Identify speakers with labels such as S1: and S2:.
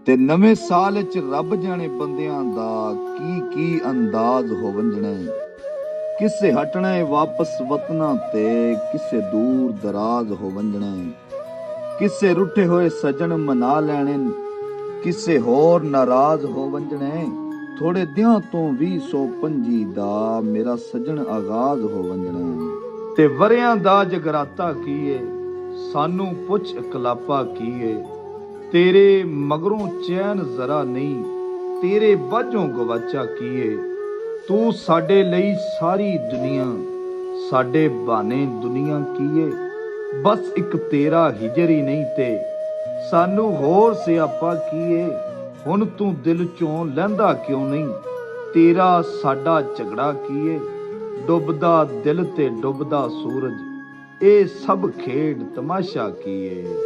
S1: ते नਵੇਂ साल च रब जाने बंदियां दा की अंदाज हो वंजने। किसे हटने वापस वतना ते किसे दूर दराज हो वंजने। किसे रुठे होए सजन मना लैने, किसे होर नाराज हो वंजने। थोड़े दियां तो 2025 दा मेरा सजन आगाज हो वंजने। ते वरियां दा जगराता कीए, सानू पुछ इकलापा कीए। तेरे मगरों चैन जरा नहीं, तेरे बाझों गवाचा कीए। तू साडे लई सारी दुनिया, साडे बहाने दुनिया कीए। बस एक तेरा हिजर ही नहीं ते सानू होर सियापा कीए। हुण तू दिल चों लैंदा क्यों नहीं, तेरा साडा झगड़ा कीए। डुबदा दिल ते डुबदा सूरज, ए सब खेड तमाशा कीए।